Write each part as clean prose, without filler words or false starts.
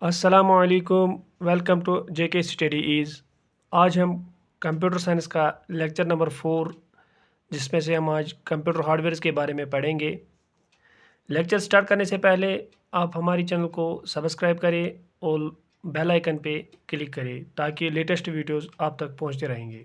अस्सलामुअलैकुम। Welcome to JK study ease. आज हम कंप्यूटर साइंस का लेक्चर नंबर 4 जिसमें से हम आज कंप्यूटर हार्डवेयर के बारे में पढ़ेंगे। लेक्चर स्टार्ट करने से पहले आप हमारी चैनल को सब्सक्राइब करें और बेल आइकन पे क्लिक करें ताकि लेटेस्ट वीडियोस आप तक पहुंचते रहेंगे।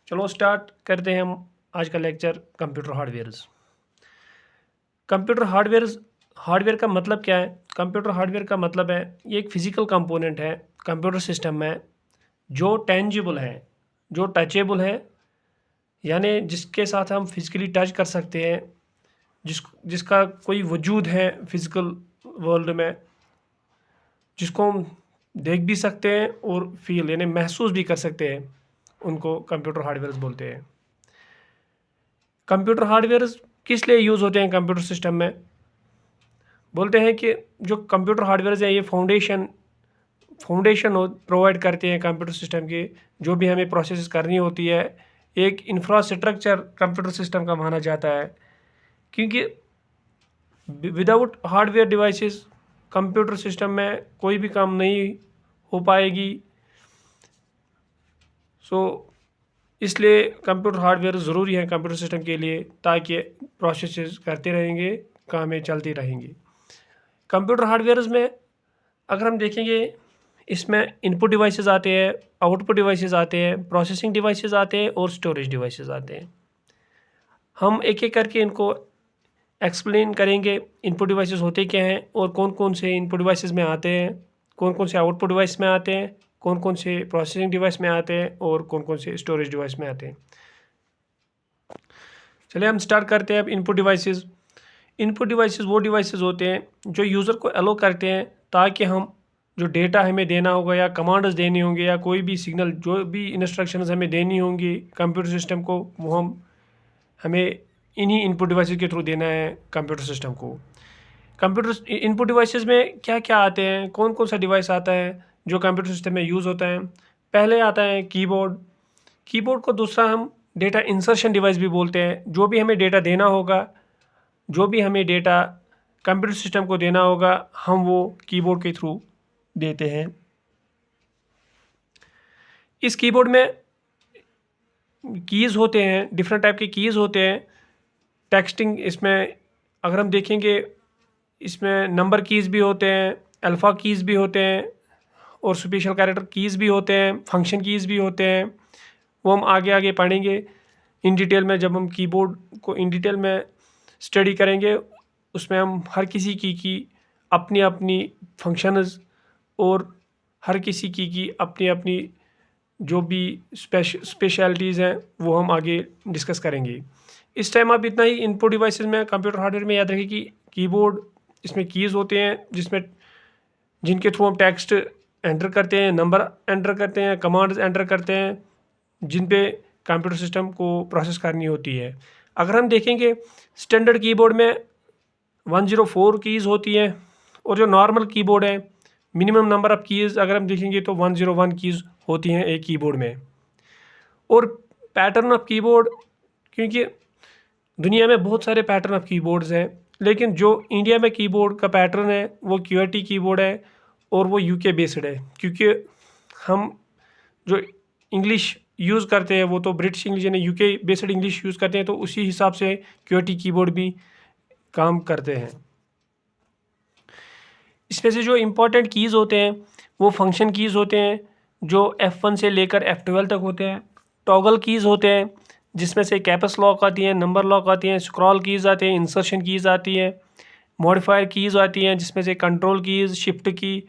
चलो स्टार्ट करते हैं हम आज का lecture computer hardwares. Computer hardwares hardware का मतलब क्या है? कंप्यूटर हार्डवेयर का मतलब है ये एक फ़िज़िकल कंपोनेंट है कंप्यूटर सिस्टम में जो टेंजिबल है, जो टचेबल है, यानी जिसके साथ हम फिज़िकली टच कर सकते हैं, जिसका कोई वजूद है फिज़िकल वर्ल्ड में, जिसको हम देख भी सकते हैं और फील यानी महसूस भी कर सकते हैं, उनको कंप्यूटर हार्डवेयर्स बोलते हैं। कंप्यूटर हार्डवेयर्स किस लिए यूज़ होते हैं कंप्यूटर सिस्टम में? बोलते हैं कि जो कंप्यूटर हार्डवेयर्स हैं ये फाउंडेशन प्रोवाइड करते हैं कंप्यूटर सिस्टम के, जो भी हमें प्रोसेस करनी होती है। एक इंफ्रास्ट्रक्चर कंप्यूटर सिस्टम का माना जाता है, क्योंकि without hardware devices computer system में कोई भी काम नहीं हो पाएगी। इसलिए कंप्यूटर हार्डवेयर ज़रूरी है कंप्यूटर सिस्टम के लिए, ताकि प्रोसेस करते रहेंगे, कामें चलती रहेंगी। कंप्यूटर हार्डवेयर्स में अगर हम देखेंगे, इसमें इनपुट डिवाइसेस आते हैं, आउटपुट डिवाइसेस आते हैं, प्रोसेसिंग डिवाइसेस आते हैं और स्टोरेज डिवाइसेस आते हैं। हम एक एक करके इनको एक्सप्लेन करेंगे। इनपुट डिवाइसेस होते क्या हैं और कौन कौन से इनपुट डिवाइसेस में आते हैं, कौन कौन से आउटपुट डिवाइस में आते हैं, कौन कौन से प्रोसेसिंग डिवाइस में आते हैं और कौन कौन से स्टोरेज डिवाइस में आते हैं। चलिए हम स्टार्ट करते हैं अब इनपुट डिवाइसेस। इनपुट डिवाइसेस वो डिवाइसेस होते हैं जो यूज़र को अलो करते हैं ताकि हम जो डेटा हमें देना होगा या कमांड्स देने होंगे या कोई भी सिग्नल, जो भी इंस्ट्रक्शंस हमें देनी होंगी कंप्यूटर सिस्टम को, वो हमें इन्हीं इनपुट डिवाइसेस के थ्रू देना है कंप्यूटर सिस्टम को। कंप्यूटर इनपुट डिवाइसेस में क्या क्या आते हैं, कौन कौन सा डिवाइस आता है जो कंप्यूटर सिस्टम में यूज़ होता है? पहले आता है कीबोर्ड। कीबोर्ड को दूसरा हम डेटा इंसर्शन डिवाइस भी बोलते हैं। जो भी हमें डेटा देना होगा, जो भी हमें डेटा कंप्यूटर सिस्टम को देना होगा, हम वो कीबोर्ड के थ्रू देते हैं। इस कीबोर्ड में कीज़ होते हैं, डिफरेंट टाइप के कीज़ होते हैं। टेक्सटिंग इसमें अगर हम देखेंगे, इसमें नंबर कीज़ भी होते हैं, अल्फ़ा कीज़ भी होते हैं और स्पेशल कैरेक्टर कीज़ भी होते हैं, फंक्शन कीज़ भी होते हैं। वो हम आगे आगे पढ़ेंगे इन डिटेल में। जब हम कीबोर्ड को इन डिटेल में स्टडी करेंगे, उसमें हम हर किसी की अपनी अपनी फंक्शंस और हर किसी की अपनी अपनी जो भी स्पेशलिटीज़ हैं वो हम आगे डिस्कस करेंगे। इस टाइम आप इतना ही इनपुट डिवाइसेस में कंप्यूटर हार्डवेयर में याद रखें कि कीबोर्ड, इसमें कीज़ होते हैं जिनके थ्रू हम टेक्स्ट एंटर करते हैं, नंबर एंटर करते हैं, कमांड्स एंटर करते हैं, जिन पे कंप्यूटर सिस्टम को प्रोसेस करनी होती है। अगर हम देखेंगे स्टैंडर्ड कीबोर्ड में 104 कीज़ होती हैं और जो नॉर्मल कीबोर्ड है मिनिमम नंबर ऑफ़ कीज़ अगर हम देखेंगे तो 101 कीज़ होती हैं एक कीबोर्ड में। और पैटर्न ऑफ कीबोर्ड, क्योंकि दुनिया में बहुत सारे पैटर्न ऑफ कीबोर्ड्स हैं, लेकिन जो इंडिया में कीबोर्ड का पैटर्न है वो QWERTY कीबोर्ड है और वो UK बेस्ड है। क्योंकि हम जो इंग्लिश यूज़ करते हैं वो तो ब्रिटिश इंग्लिश यानी UK बेस्ड इंग्लिश यूज़ करते हैं, तो उसी हिसाब से QWERTY कीबोर्ड भी काम करते हैं। इसमें से जो इम्पोर्टेंट कीज़ होते हैं वो फंक्शन कीज़ होते हैं, जो F1 से लेकर F12 तक होते हैं। टॉगल कीज़ होते हैं जिसमें से कैप्स लॉक आती हैं, नंबर लॉक आती हैं, स्क्रॉल कीज़ आते हैं, इंसर्शन कीज़ आती है, मॉडिफायर कीज़ आती हैं जिसमें से कंट्रोल कीज़, शिफ्ट की,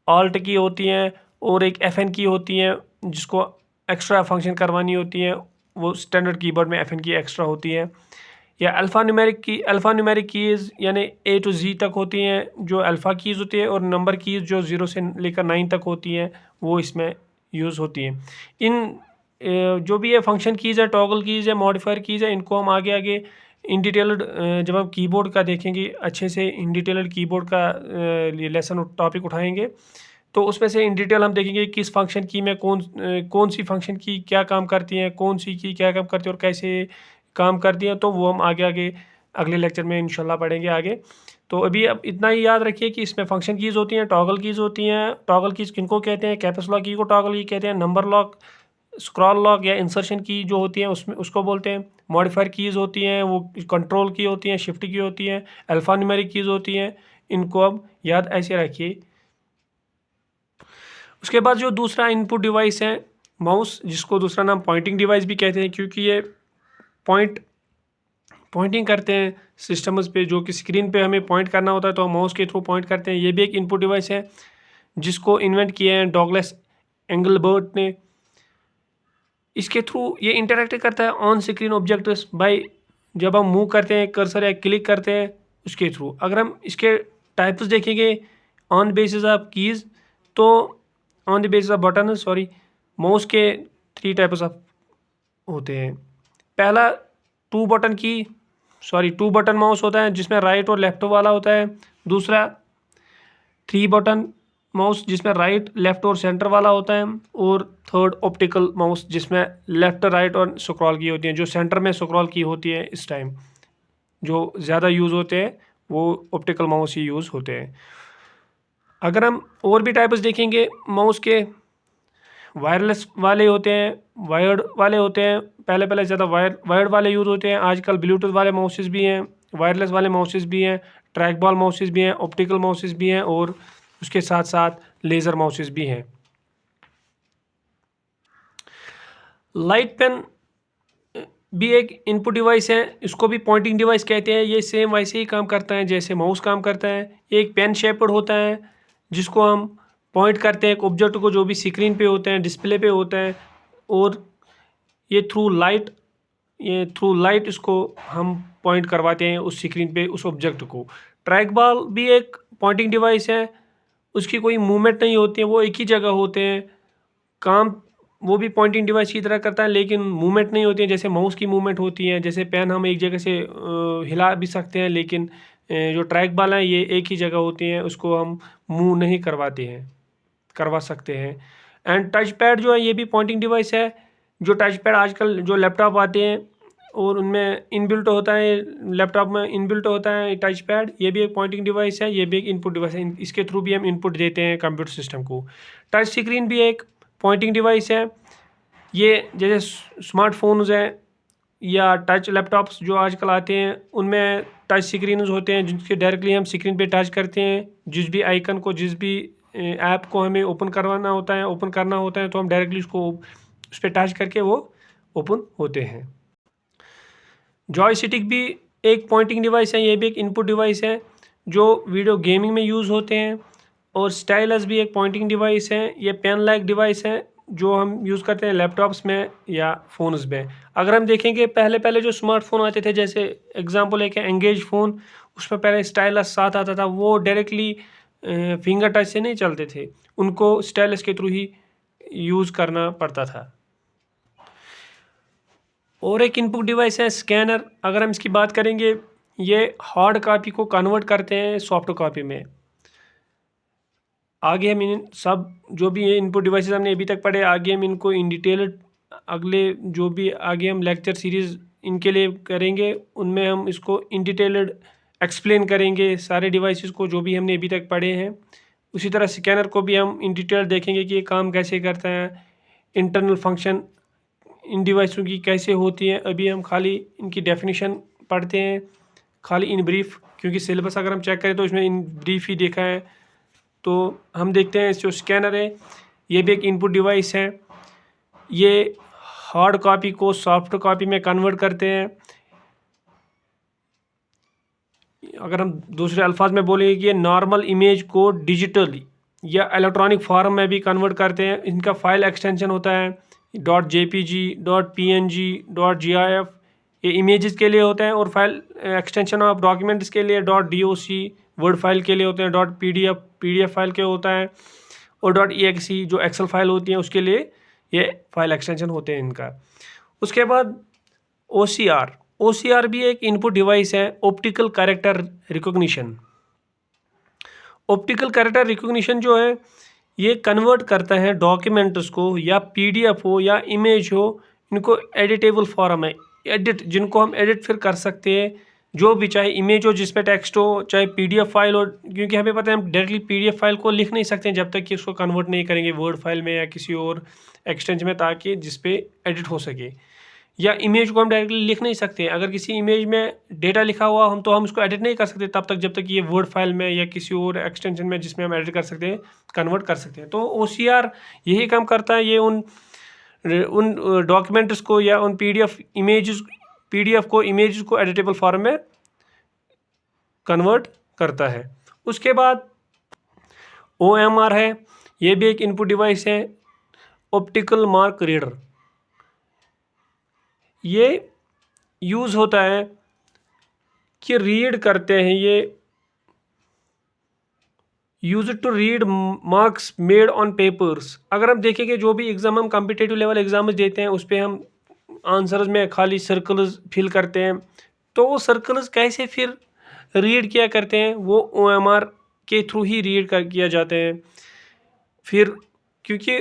ऑल्ट की होती हैं और एक FN की होती हैं जिसको एक्स्ट्रा फंक्शन करवानी होती हैं। वो स्टैंडर्ड कीबोर्ड में FN की एक्स्ट्रा होती हैं। या अल्फ़ा न्यूमेरिक कीज़ यानी A to Z तक होती हैं, जो अल्फ़ा कीज़ होती है, और नंबर कीज़ जो 0 से लेकर 9 तक होती हैं वो इसमें यूज़ होती हैं। इन जो भी ये फंक्शन कीज़ है, टॉगल कीज़ है, मॉडिफायर कीज़ है, इनको हम आगे आगे इन डिटेल्ड जब हम कीबोर्ड का देखेंगे अच्छे से, इन डिटेल्ड कीबोर्ड का लेसन टॉपिक उठाएंगे तो उसमें से इन डिटेल हम देखेंगे किस फंक्शन की में कौन सी फंक्शन की क्या काम करती हैं, कौन सी की क्या काम करती है और कैसे काम करती हैं, तो वो हम आगे आगे अगले लेक्चर में इंशाल्लाह पढ़ेंगे आगे। तो अभी अब इतना ही याद रखिए कि इसमें फंक्शन कीज़ होती हैं, टॉगल कीज़ होती हैं। टॉगल कीज़ किनको कहते हैं? कैप्स लॉक की को टॉगल की कहते हैं। नंबर लॉक, स्क्रॉल लॉक या इंसर्शन की जो होती हैं उसमें उसको बोलते हैं। मॉडिफायर कीज़ होती हैं वो कंट्रोल की होती हैं, शिफ्ट की होती हैं। अल्फ़ा न्यूमेरिक कीज़ होती हैं, इनको अब याद ऐसे रखिए। उसके बाद जो दूसरा इनपुट डिवाइस है माउस, जिसको दूसरा नाम पॉइंटिंग डिवाइस भी कहते हैं, क्योंकि ये पॉइंटिंग करते हैं सिस्टम्स पे, जो कि स्क्रीन पे हमें पॉइंट करना होता है तो हम माउस के थ्रू पॉइंट करते हैं। ये भी एक इनपुट डिवाइस है जिसको इन्वेंट किया है डॉगलस एंगलबर्ट ने। इसके थ्रू ये इंटरेक्ट करता है ऑन स्क्रीन ऑब्जेक्ट्स बाय, जब हम मूव करते हैं कर्सर या क्लिक करते हैं उसके थ्रू। अगर हम इसके टाइप्स देखेंगे ऑन बेसिस ऑफ कीज़, तो on the basis off button, sorry, mouse के 3 टाइप्स ऑफ होते हैं। पहला टू बटन माउस होता है जिसमें राइट और लेफ्ट वाला होता है। दूसरा 3 बटन माउस जिसमें राइट, लेफ्ट और सेंटर वाला होता है। और थर्ड ऑप्टिकल माउस जिसमें लेफ्ट, राइट और स्क्रॉल की होती है, जो सेंटर में स्क्रॉल की होती है। इस टाइम जो ज़्यादा यूज़ होते हैं वो ऑप्टिकल माउस ही यूज़ होते हैं। अगर हम और भी टाइप्स देखेंगे माउस के, वायरलेस वाले होते हैं, वायर्ड वाले होते हैं। पहले ज़्यादा वायर्ड वाले यूज़ होते हैं, आजकल ब्लूटूथ वाले माउसेस भी हैं, वायरलेस वाले माउसेस भी हैं, ट्रैक बॉल माउसेस भी हैं, ऑप्टिकल माउसेस भी हैं, और उसके साथ साथ लेज़र माउसेस भी हैं। लाइट पेन भी एक इनपुट डिवाइस है, इसको भी पॉइंटिंग डिवाइस कहते हैं। ये सेम वैसे ही काम करता है जैसे माउस काम करता है। ये एक पेन शेप्ड होता है जिसको हम पॉइंट करते हैं एक ऑब्जेक्ट को जो भी स्क्रीन पे होते हैं, डिस्प्ले पे होता है, और ये थ्रू लाइट इसको हम पॉइंट करवाते हैं उस स्क्रीन पे उस ऑब्जेक्ट को। ट्रैक बॉल भी एक पॉइंटिंग डिवाइस है, उसकी कोई मूवमेंट नहीं होती है, वो एक ही जगह होते हैं। काम वो भी पॉइंटिंग डिवाइस की तरह करता है, लेकिन मूवमेंट नहीं होती है जैसे माउस की मूवमेंट होती है। जैसे पेन हम एक जगह से हिला भी सकते हैं, लेकिन जो ट्रैक बॉल है ये एक ही जगह होती हैं, उसको हम मूव नहीं करवा सकते हैं। एंड टच पैड जो है ये भी पॉइंटिंग डिवाइस है। जो टच पैड आजकल जो लैपटॉप आते हैं और उनमें इनबिल्ट होता है, लैपटॉप में इनबिल्ट होता है टच पैड, ये भी एक पॉइंटिंग डिवाइस है, ये भी एक इनपुट डिवाइस है। इसके थ्रू भी हम इनपुट देते हैं कंप्यूटर सिस्टम को। टच स्क्रीन भी एक पॉइंटिंग डिवाइस है। ये जैसे स्मार्टफोन्स हैं या टच लैपटॉप्स जो आजकल आते हैं उनमें टच स्क्रीन होते हैं जिनके डायरेक्टली हम स्क्रीन पे टच करते हैं। जिस भी आइकन को, जिस भी ऐप को हमें ओपन करना होता है तो हम डायरेक्टली उसको उस पर टच करके वो ओपन होते हैं। जॉयस्टिक भी एक पॉइंटिंग डिवाइस है, ये भी एक इनपुट डिवाइस है जो वीडियो गेमिंग में यूज़ होते हैं। और स्टाइलस भी एक पॉइंटिंग डिवाइस है, ये पेन लाइक डिवाइस है जो हम यूज़ करते हैं लैपटॉप्स में या फ़ोन्स में। अगर हम देखेंगे पहले जो स्मार्टफोन आते थे, जैसे एग्जांपल है कि एंगेज फ़ोन, उसमें पहले स्टाइलस साथ आता था, वो डायरेक्टली फिंगर टच से नहीं चलते थे, उनको स्टाइलस के थ्रू ही यूज़ करना पड़ता था। और एक इनपुट डिवाइस है स्कैनर। अगर हम इसकी बात करेंगे, ये हार्ड कॉपी को कन्वर्ट करते हैं सॉफ्ट कॉपी में। आगे हम इन सब जो भी ये इनपुट डिवाइसेस हमने अभी तक पढ़े, आगे हम इनको इन डिटेल अगले जो भी आगे हम लेक्चर सीरीज़ इनके लिए करेंगे उनमें हम इसको इन डिटेल्ड एक्सप्लेन करेंगे सारे डिवाइसेस को जो भी हमने अभी तक पढ़े हैं। उसी तरह स्कैनर को भी हम इन डिटेल देखेंगे कि ये काम कैसे करता है, इंटरनल फंक्शन इन डिवाइसों की कैसे होती है। अभी हम खाली इनकी डेफिनेशन पढ़ते हैं, खाली इन ब्रीफ, क्योंकि सिलेबस अगर हम चेक करें तो इसमें इन ब्रीफ ही देखा है। तो हम देखते हैं जो स्कैनर है ये भी एक इनपुट डिवाइस है, ये हार्ड कॉपी को सॉफ्ट कॉपी में कन्वर्ट करते हैं। अगर हम दूसरे अल्फाज में बोलेंगे कि ये नॉर्मल इमेज को डिजिटल या इलेक्ट्रॉनिक फॉर्म में भी कन्वर्ट करते हैं। इनका फाइल एक्सटेंशन होता है .jpg, .png, .gif, ये इमेजेस के लिए होते हैं। और फाइल एक्सटेंशन ऑफ डॉक्यूमेंट्स के लिए .doc, वर्ड फाइल के लिए होते हैं, .pdf फाइल के होता है, और .exe जो एक्सेल फाइल होती है उसके लिए ये फाइल एक्सटेंशन होते हैं इनका। उसके बाद OCR भी एक इनपुट डिवाइस है, optical character recognition. Optical character recognition जो है ये कन्वर्ट करता है डॉक्यूमेंट्स को, या PDF हो या इमेज हो, इनको एडिटेबल फॉर्म है, जिनको हम एडिट फिर कर सकते हैं जो भी, चाहे इमेज हो जिसमें टेक्स्ट हो, चाहे पीडीएफ फाइल हो, क्योंकि हमें पता है हम डायरेक्टली पीडीएफ फाइल को लिख नहीं सकते जब तक कि उसको कन्वर्ट नहीं करेंगे वर्ड फाइल में या किसी और एक्सटेंशन में, ताकि जिसपे एडिट हो सके। या इमेज को हम डायरेक्टली लिख नहीं सकते, अगर किसी इमेज में डेटा लिखा हुआ हम तो हम उसको एडिट नहीं कर सकते तब तक जब तक ये वर्ड फाइल में या किसी और एक्सटेंशन में जिसमें हम एडिट कर सकते हैं, कन्वर्ट कर सकते हैं। तो OCR यही काम करता है, ये उन डॉक्यूमेंट्स को या उन पीडीएफ को इमेज को एडिटेबल फॉर्म में कन्वर्ट करता है। उसके बाद OMR है, ये भी एक इनपुट डिवाइस है, ऑप्टिकल मार्क रीडर। ये यूज़ होता है कि रीड करते हैं, ये use to read marks made on papers. अगर हम देखेंगे जो भी एग्ज़ाम हम कॉम्पिटिटिव लेवल एग्जाम्स देते हैं उस पर हम आंसर्स में खाली सर्कल्स फिल करते हैं, तो वो सर्कल्स कैसे फिर रीड किया करते हैं, वो OMR के थ्रू ही रीड किया जाते हैं। फिर क्योंकि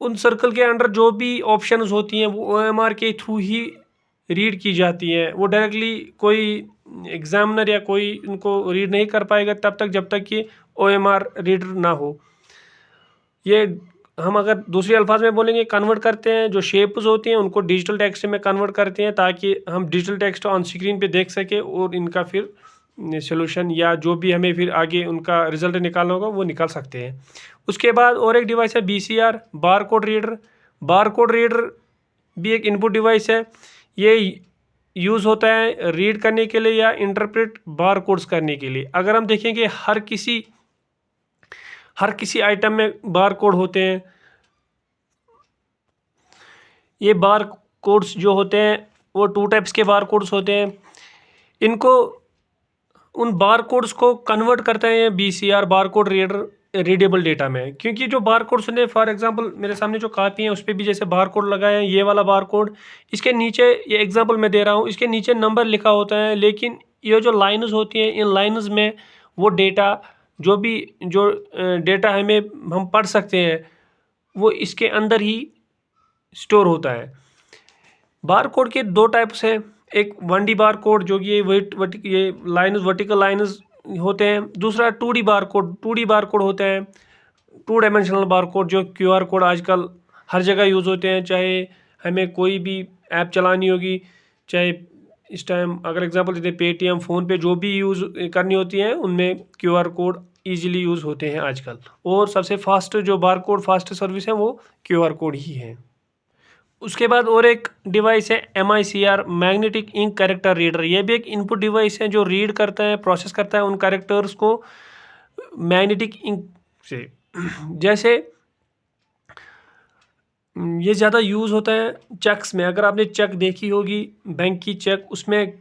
उन सर्कल के अंडर जो भी ऑप्शंस होती हैं वो OMR के थ्रू ही रीड की जाती है, वो डायरेक्टली कोई एग्जामिनर या कोई उनको रीड नहीं कर पाएगा तब तक जब तक कि OMR रीडर ना हो। ये हम अगर दूसरे अल्फाज में बोलेंगे, कन्वर्ट करते हैं, जो शेप्स होती हैं उनको डिजिटल टेक्स्ट में कन्वर्ट करते हैं ताकि हम डिजिटल टेक्स्ट ऑन स्क्रीन पे देख सके और इनका फिर सोल्यूशन या जो भी हमें फिर आगे उनका रिजल्ट निकालना होगा वो निकाल सकते हैं। उसके बाद और एक डिवाइस है BCR, bar code reader. Bar code reader भी एक इनपुट डिवाइस है, ये यूज़ होता है रीड करने के लिए या इंटरप्रेट बार कोड्स करने के लिए। अगर हम देखेंगे हर किसी आइटम में बार कोड होते हैं। ये बार कोड्स जो होते हैं वो 2 टाइप्स के बार कोड्स होते हैं। इनको उन बार कोड्स को कन्वर्ट करते हैं BCR bar code reader readable data में, क्योंकि जो बार कोड्स ने फॉर एग्जांपल मेरे सामने जो कापी है उस पर भी जैसे बार कोड लगाए हैं, ये वाला बार कोड, इसके नीचे ये एग्जांपल मैं दे रहा हूँ, इसके नीचे नंबर लिखा होता है, लेकिन ये जो लाइन्स होती हैं इन लाइन्स में वो डेटा जो डेटा हमें हम पढ़ सकते हैं वो इसके अंदर ही स्टोर होता है। बार कोड के 2 टाइप्स हैं, एक 1D बार कोड जो कि ये लाइन्स वर्टिकल लाइन्स होते हैं, दूसरा 2D bar code. 2D bar code होते हैं 2 डायमेंशनल बार कोड, जो QR कोड आजकल हर जगह यूज़ होते हैं, चाहे हमें कोई भी ऐप चलानी होगी, चाहे इस टाइम अगर एग्जांपल देते पेटीएम, फ़ोन पे जो भी यूज़ करनी होती है उनमें QR कोड ईजिली यूज़ होते हैं आजकल। और सबसे फास्ट जो बार कोड फास्ट सर्विस है वो QR कोड ही है। उसके बाद और एक डिवाइस है MICR, magnetic ink character reader. ये भी एक इनपुट डिवाइस है जो रीड करता है, प्रोसेस करता है उन कैरेक्टर्स को मैग्नेटिक इंक से। जैसे ये ज़्यादा यूज़ होता है चेक्स में। अगर आपने चेक देखी होगी, बैंक की चेक, उसमें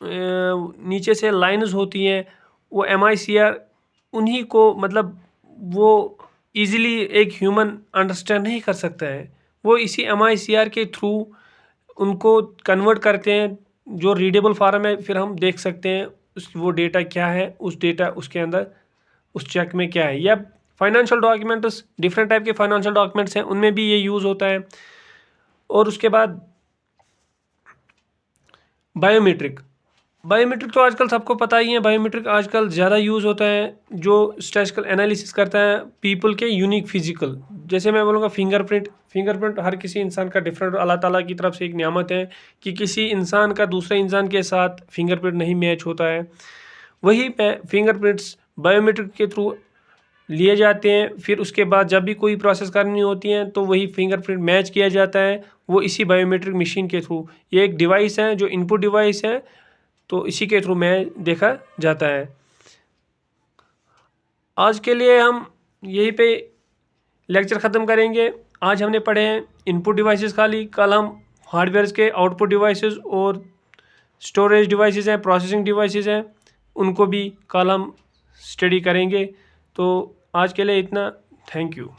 नीचे से लाइन्स होती हैं, वो MICR उन्हीं को मतलब वो ईज़िली एक ह्यूमन अंडरस्टैंड नहीं कर सकता है, वो इसी MICR के थ्रू उनको कन्वर्ट करते हैं जो रीडेबल फॉर्म है, फिर हम देख सकते हैं वो डेटा क्या है, उस डेटा उसके अंदर उस चेक में क्या है। या फाइनेंशियल डॉक्यूमेंट्स, डिफरेंट टाइप के फाइनेंशियल डॉक्यूमेंट्स हैं, उनमें भी ये यूज़ होता है। और उसके बाद बायोमेट्रिक तो आजकल सबको पता ही है, बायोमेट्रिक आजकल ज़्यादा यूज़ होता है, जो स्टैटिस्टिकल एनालिसिस करता है पीपल के यूनिक फिजिकल। जैसे मैं बोलूँगा फिंगरप्रिंट हर किसी इंसान का डिफरेंट, अल्लाह ताला की तरफ से एक नियामत है कि किसी इंसान का दूसरे इंसान के साथ फिंगरप्रिंट नहीं मैच होता है। वही फिंगरप्रिंट्स बायोमेट्रिक के थ्रू लिए जाते हैं, फिर उसके बाद जब भी कोई प्रोसेस करनी होती है तो वही फिंगरप्रिंट मैच किया जाता है, वो इसी बायोमेट्रिक मशीन के थ्रू। ये एक डिवाइस है जो इनपुट डिवाइस है, तो इसी के थ्रू मैच देखा जाता है। आज के लिए हम यहीं पे लेक्चर ख़त्म करेंगे। आज हमने पढ़े हैं इनपुट डिवाइसेस खाली, कल हम हार्डवेयर के आउटपुट डिवाइसेस और स्टोरेज डिवाइसेस हैं, प्रोसेसिंग डिवाइसेस हैं, उनको भी कल हम स्टडी करेंगे। तो आज के लिए इतना, थैंक यू।